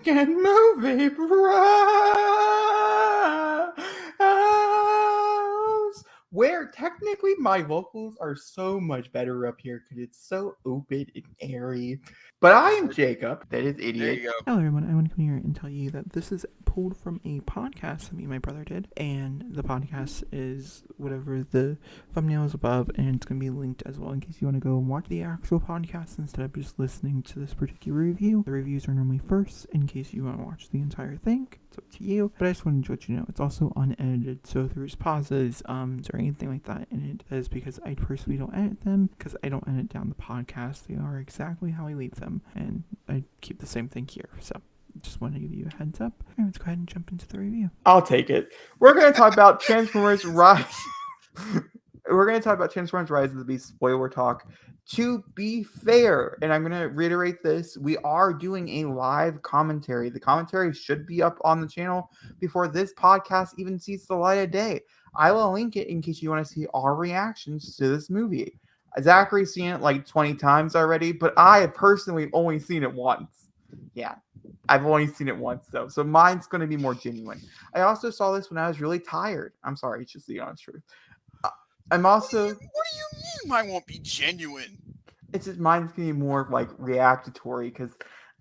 weekend movie bros, where technically my vocals are so much better up here because it's so open and airy. But I am Jacob. That is There Idiot. you go. Hello everyone, I want to come here and tell you that this is pulled from a podcast that me and my brother did, and the podcast is whatever the thumbnail is above, and it's going to be linked as well in case you want to go and watch the actual podcast instead of just listening to this particular review. The reviews are normally first in case you want to watch the entire thing. It's up to you, but I just wanted to let you know it's also unedited, so if there's pauses or anything like that in it, that is because I personally don't edit them, because I don't edit down the podcast. They are exactly how I leave them, and I keep the same thing here, so just want to give you a heads up. All right, let's go ahead and jump into the review. I'll take it. We're going to talk about Transformers Rise. We're going to talk about Transformers Rise of the Beast spoiler talk. To be fair, and I'm going to reiterate this, we are doing a live commentary. The commentary should be up on the channel before this podcast even sees the light of day. I will link it in case you want to see our reactions to this movie. Zachary's seen it like 20 times already, but I have personally only seen it once. Yeah, I've only seen it once, though, so mine's going to be more genuine. I also saw this when I was really tired. I'm sorry, it's just the honest truth. I'm also... What do you mean mine won't be genuine? It's just mine's going to be more, like, reactatory, because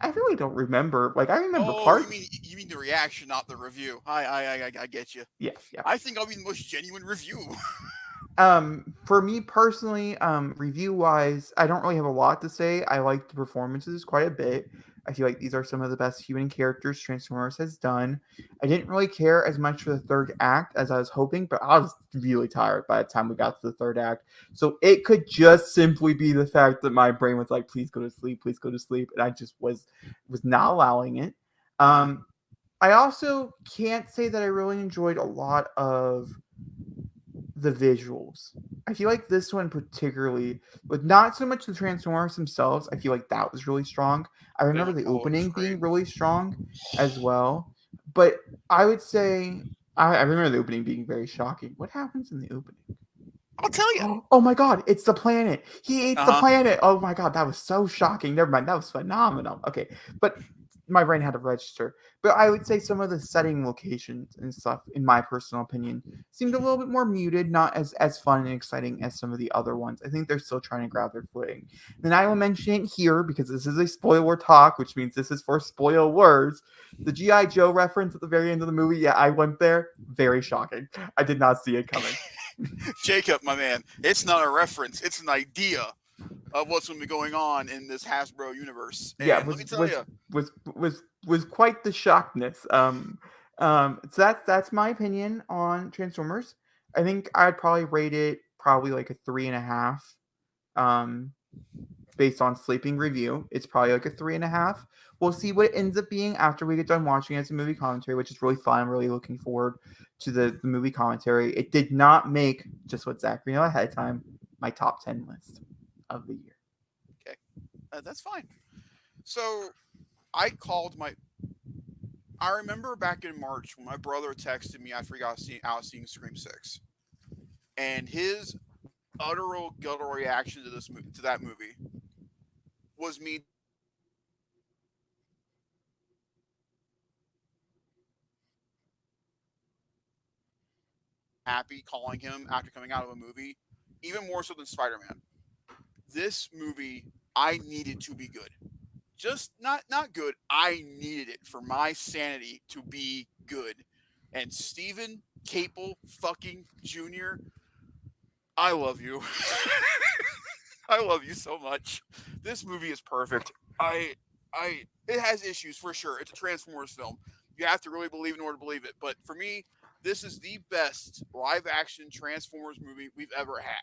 I really don't remember. Like, I remember parts... You mean the reaction, not the review. I get you. Yeah. I think I'll be the most genuine review. For me personally, review-wise, I don't really have a lot to say. I like the performances quite a bit. I feel like these are some of the best human characters Transformers has done. I didn't really care as much for the third act as I was hoping, but I was really tired by the time we got to the third act. So it could just simply be the fact that my brain was like, please go to sleep, and I just was not allowing it. I also can't say that I really enjoyed a lot of the visuals. I feel like this one particularly, with not so much the Transformers themselves, I feel like that was really strong. I remember the opening being really strong as well. But I would say, I remember the opening being very shocking. What happens in the opening? I'll tell you. Oh my god, it's the planet. He ate the planet. Oh my god, that was so shocking. Never mind, that was phenomenal. Okay, but my brain had to register. But I would say some of the setting locations and stuff, in my personal opinion, seemed a little bit more muted, not as fun and exciting as some of the other ones. I think they're still trying to grab their footing. Then I will mention it here because this is a spoiler talk, which means this is for spoiler words. The G.I. Joe reference at the very end of the movie, yeah, I went there. Very shocking. I did not see it coming. Jacob, my man, it's not a reference. It's an idea of what's going to be going on in this Hasbro universe. And Yeah, let me tell you, was quite the shockness. So that's my opinion on Transformers. I think I'd probably rate it like a 3.5. Based on sleeping review, it's probably like a 3.5. We'll see what it ends up being after we get done watching it as a movie commentary, which is really fun. I'm really looking forward to the movie commentary. It did not make, just what Zachary knew ahead of time, my top 10 list of the year. Okay, that's fine. So I remember back in March when my brother texted me after he got seeing Scream 6, and his guttural reaction to that movie was me happy calling him after coming out of a movie, even more so than Spider-Man. This movie I needed to be good. Just not good. I needed it for my sanity to be good. And Stephen Capel fucking Jr., I love you. I love you so much. This movie is perfect. It has issues for sure. It's a Transformers film. You have to really believe in order to believe it. But for me, this is the best live action Transformers movie we've ever had.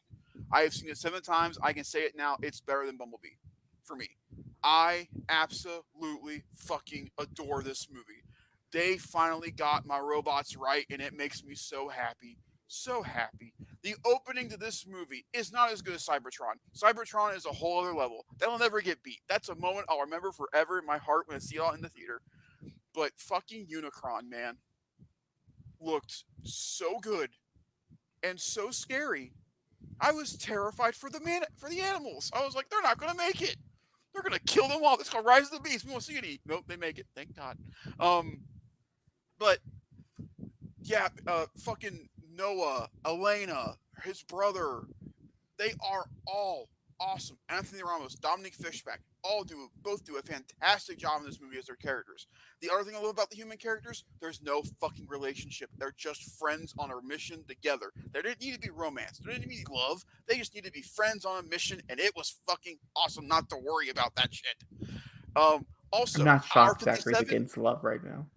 I have seen it 7 times. I can say it now. It's better than Bumblebee for me. I absolutely fucking adore this movie. They finally got my robots right, and it makes me so happy. So happy. The opening to this movie is not as good as Cybertron. Cybertron is a whole other level. That'll never get beat. That's a moment I'll remember forever in my heart when I see it all in the theater. But fucking Unicron, man, looked so good and so scary. I was terrified for the animals. I was like, they're not gonna make it. They're gonna kill them all. It's called Rise of the Beast. We won't see any. Nope, they make it. Thank God. But yeah, fucking Noah, Elena, his brother, they are all awesome. Anthony Ramos, Dominic Fishback, both do a fantastic job in this movie as their characters. The other thing I love about the human characters, there's no fucking relationship. They're just friends on a mission together. There didn't need to be romance. There didn't need to be love. They just need to be friends on a mission, and it was fucking awesome not to worry about that shit. I'm Also, not shocked Zachary's R57. against love right now.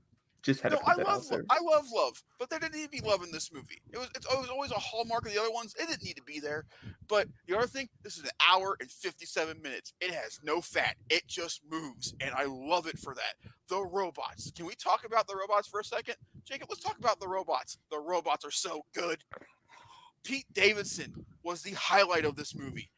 Just had to No, put that out there. I love love, but there didn't need to be love in this movie. It was always a hallmark of the other ones. It didn't need to be there. But the other thing, this is an hour and 57 minutes. It has no fat. It just moves, and I love it for that. The robots. Can we talk about the robots for a second, Jacob? Let's talk about the robots. The robots are so good. Pete Davidson was the highlight of this movie.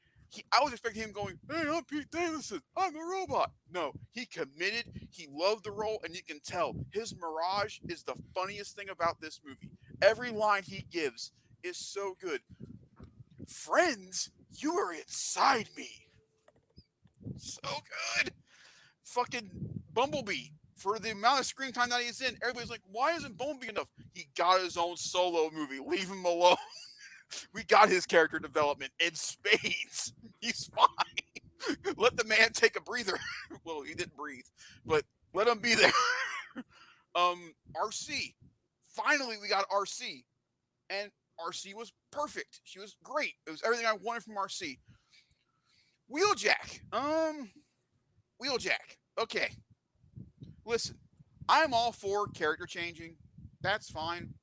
I was expecting him going, "Hey, I'm Pete Davidson. I'm a robot." No, he committed. He loved the role, and you can tell his mirage is the funniest thing about this movie. Every line he gives is so good. Friends, you are inside me. So good. Fucking Bumblebee. For the amount of screen time that he's in, everybody's like, "Why isn't Bumblebee enough?" He got his own solo movie. Leave him alone. We got his character development in spades. He's fine. Let the man take a breather. Well, he didn't breathe, but let him be there. RC. Finally, we got RC, and RC was perfect. She was great. It was everything I wanted from RC. Wheeljack. Wheeljack. Okay. Listen, I'm all for character changing. That's fine.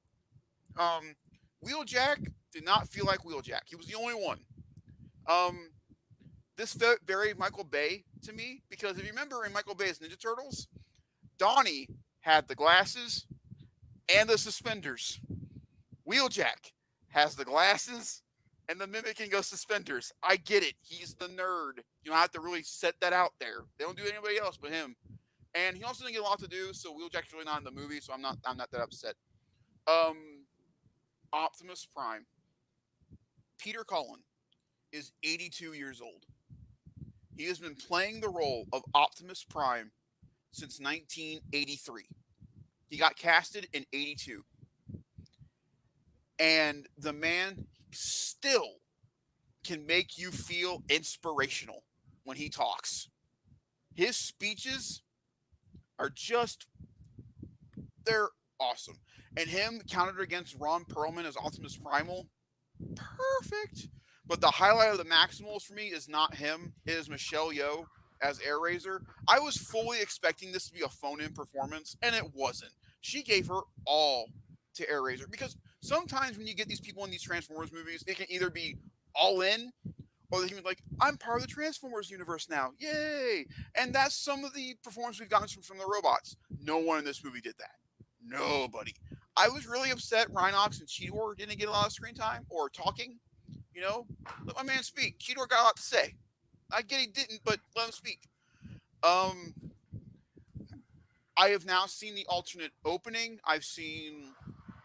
Wheeljack did not feel like Wheeljack. He was the only one. This felt very Michael Bay to me because if you remember in Michael Bay's Ninja Turtles, Donnie had the glasses and the suspenders. Wheeljack has the glasses and the mimicking of suspenders. I get it. He's the nerd. You don't have to really set that out there. They don't do anybody else but him. And he also didn't get a lot to do, so Wheeljack's really not in the movie, so I'm not that upset. Optimus Prime. Peter Cullen is 82 years old. He has been playing the role of Optimus Prime since 1983. He got casted in 82. And the man still can make you feel inspirational when he talks. His speeches are just, they're awesome. And him countered against Ron Perlman as Optimus Primal, perfect. But the highlight of the Maximals for me is not him. It is Michelle Yeoh as Airazor. I was fully expecting this to be a phone-in performance, and it wasn't. She gave her all to Airazor because sometimes when you get these people in these Transformers movies, they can either be all in or they can be like, "I'm part of the Transformers universe now. Yay!" And that's some of the performance we've gotten from the robots. No one in this movie did that. Nobody. I was really upset Rhinox and Cheetor didn't get a lot of screen time or talking. You know, let my man speak. Cheetor got a lot to say. I get he didn't, but let him speak. I have now seen the alternate opening. I've seen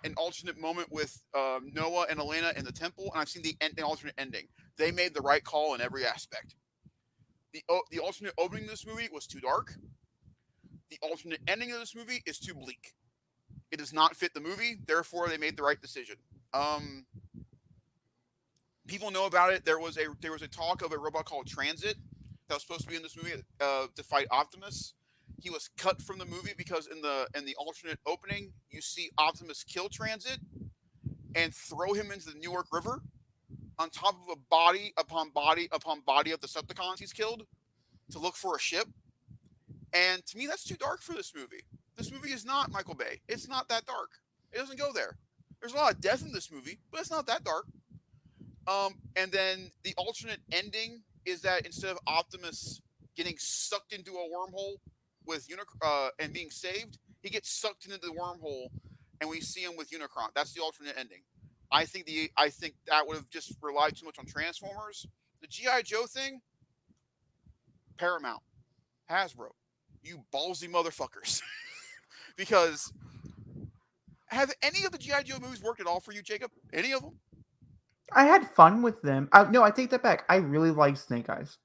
an alternate moment with Noah and Elena in the temple, and I've seen the alternate ending. They made the right call in every aspect. The alternate opening of this movie was too dark. The alternate ending of this movie is too bleak. It does not fit the movie, therefore they made the right decision. People know about it. There was a talk of a robot called Transit that was supposed to be in this movie to fight Optimus. He was cut from the movie because in the alternate opening, you see Optimus kill Transit and throw him into the Newark River on top of a body upon body upon body of the Decepticons he's killed to look for a ship. And to me, that's too dark for this movie. This movie is not Michael Bay. It's not that dark. It doesn't go there. There's a lot of death in this movie, but it's not that dark. And then the alternate ending is that instead of Optimus getting sucked into a wormhole with and being saved, he gets sucked into the wormhole, and we see him with Unicron. That's the alternate ending. I think that would have just relied too much on Transformers. The G.I. Joe thing, Paramount, Hasbro, you ballsy motherfuckers. Because have any of the G.I. Joe movies worked at all for you, Jacob? Any of them? I had fun with them. No, I take that back. I really like Snake Eyes.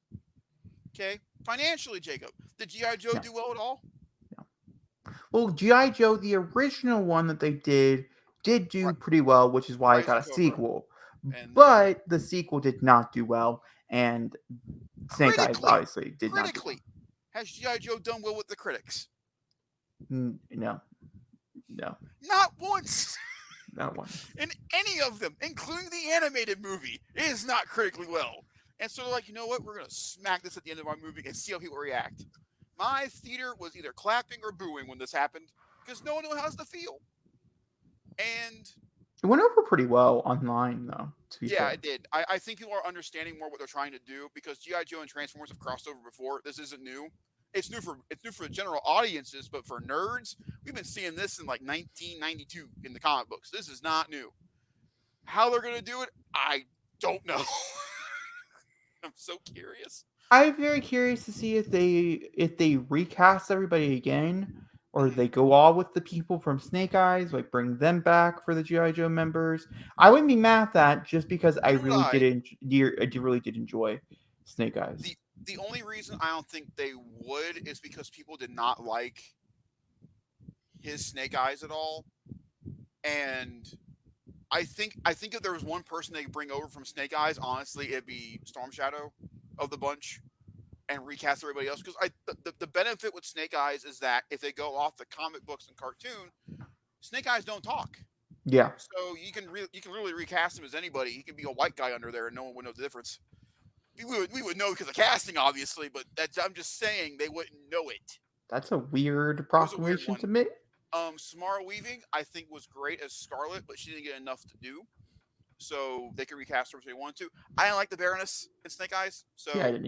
Okay. Financially, Jacob, did G.I. Joe No. do well at all? Well, G.I. Joe, the original one that they did do pretty well, which is why it Rise got of a Cobra. sequel. And But the sequel did not do well, and Snake Eyes critically, obviously did not do well. has G.I. Joe done well with the critics? No, Not once. not one. In any of them, including the animated movie, it is not critically well. And so they're like, you know what? We're going to smack this at the end of our movie and see how people react. My theater was either clapping or booing when this happened because no one knew how to feel. And It went over pretty well online, though, to be yeah, fair. it did. I think people are understanding more what they're trying to do because G.I. Joe and Transformers have crossed over before. This isn't new. It's new for the general audiences, but for nerds, we've been seeing this in like 1992 in the comic books. This is not new. How they're gonna do it, I don't know. I'm so curious. I'm very curious to see if they recast everybody again, or they go all with the people from Snake Eyes, like bring them back for the GI Joe members. I wouldn't be mad at that, just because I Neither would really I. really did enjoy Snake Eyes. The only reason I don't think they would is because people did not like his Snake Eyes at all, and I think if there was one person they could bring over from Snake Eyes, honestly, it'd be Storm Shadow of the bunch and recast everybody else. Because the benefit with Snake Eyes is that if they go off the comic books and cartoon, Snake Eyes don't talk. Yeah, So you can really recast him as anybody. He can be a white guy under there, and no one would know the difference. We would know because of casting, obviously, but I'm just saying they wouldn't know it. that's a weird It was a weird proclamation one. to make. Samara Weaving, I think, was great as Scarlet, but she didn't get enough to do. So they could recast her if they wanted to. I didn't like the Baroness in Snake Eyes. So Yeah, I didn't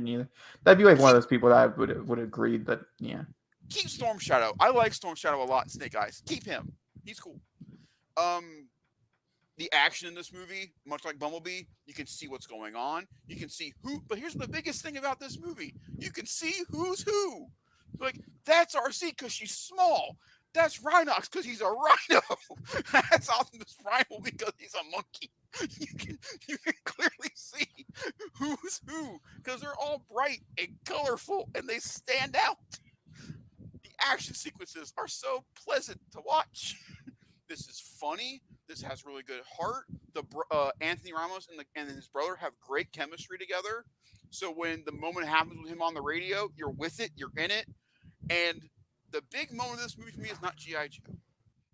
either. That'd be like one of those people that I would agree, but yeah. keep Storm Shadow. I like Storm Shadow a lot in Snake Eyes. Keep him. He's cool. The action in this movie, much like Bumblebee, you can see what's going on. You can see who. But here's the biggest thing about this movie: you can see who's who. Like that's RC because she's small. That's Rhinox because he's a rhino. That's Optimus Primal because he's a monkey. You can clearly see who's who because they're all bright and colorful and they stand out. The action sequences are so pleasant to watch. This is funny. This has really good heart. Anthony Ramos and his brother have great chemistry together. So when the moment happens with him on the radio, you're with it, you're in it. And the big moment of this movie for me is not G.I. Joe.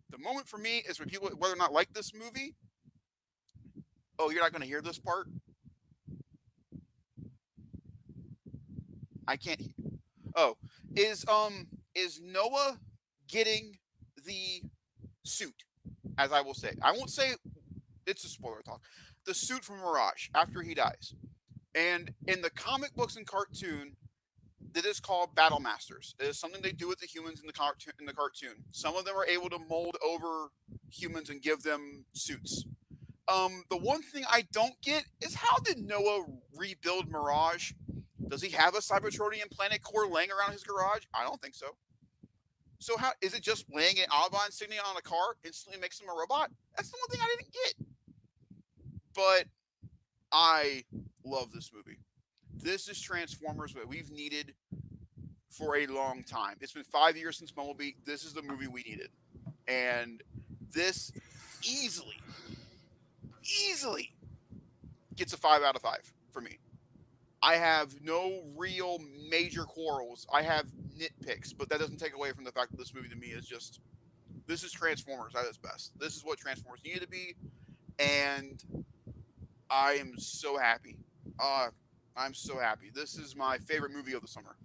The moment for me is when people, whether or not like this movie, oh, you're not going to hear this part? I can't hear. Oh, is Noah getting the suit, as I will say. I won't say it's a spoiler talk. The suit from Mirage after he dies. And in the comic books and cartoon, that is called Battle Masters. It is something they do with the humans in the cartoon. Some of them are able to mold over humans and give them suits. The one thing I don't get is how did Noah rebuild Mirage? Does he have a Cybertronian planet core laying around his garage? I don't think so. So how is it just laying an Autobahn insignia on a car instantly makes him a robot? That's the one thing I didn't get. But I love this movie. This is Transformers that we've needed for a long time. It's been 5 years since Bumblebee. This is the movie we needed. And this easily gets a 5 out of 5 for me. I have no real major quarrels. I have nitpicks, but that doesn't take away from the fact that this movie to me is just, this is Transformers at its best. This is what Transformers needed to be, and I am so happy. I'm so happy. This is my favorite movie of the summer.